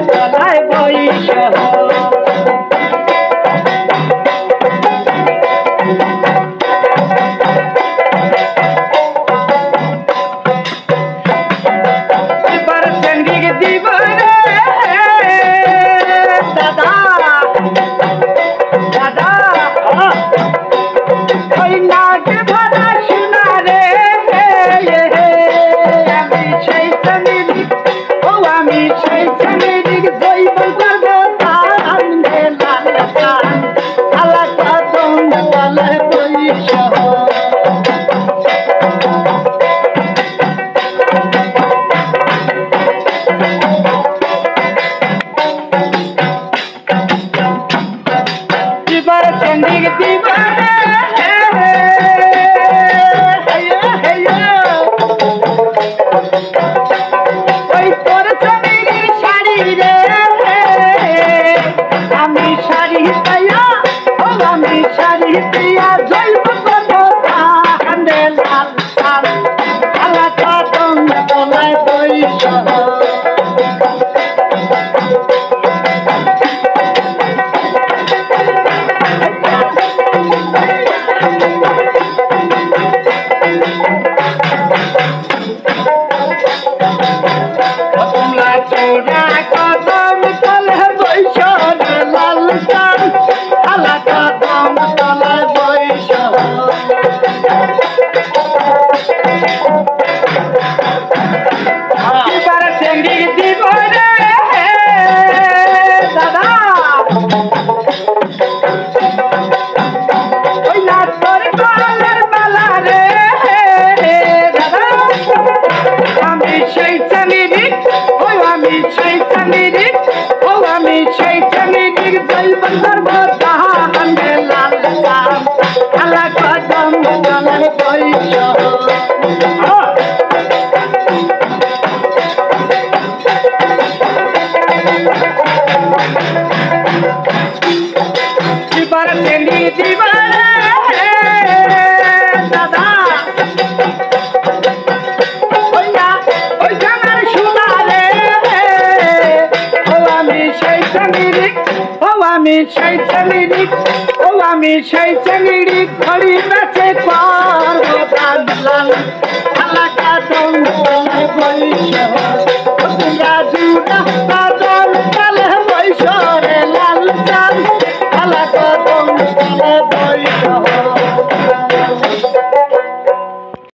তলায় বৈশ এবার সেন্ডিক দিব রে দাদা দাদা ওই নাক ভরা শোনা রে আমি সেই চমিরিক ও আমি সেই চমিরিক জৈব করবো তার মেলাল তান আলাদা দম তলায় বৈশ এবার সেন্ডিক দিব ওই তোর চমিরির শাড়ি রে আমি শাড়ি পাইয়া ও আমি শাড়ি পাইয়া জৈব করবো কান্দে লাল লাল আলাদা দম তলায় বৈশ তোমরা চোরা কদম তলে বৈশ লাল চান আলাদা দম তলায় বৈশ এবার সেন্ডিক দিব রে দাদা ওই না তোর গলার মালা রে দাদা আমি সেই চমিরিক ও আমি সেই চমিরিক ও আমি সেই চমিরিক জৈব করবো তাহান লাল চান আলা কদম তলায় বৈশ এবার সেন্ডি দিব রে দাদা ওই না ওই জানার শোনা রে ও আমি সেই চমিরিক ও আমি সেই চমিরিক ও আমি সেই চমিরিক ঘড়ি বেচে করবো লাল আলাদা দম তলায় বৈশ তোমরা জুড়া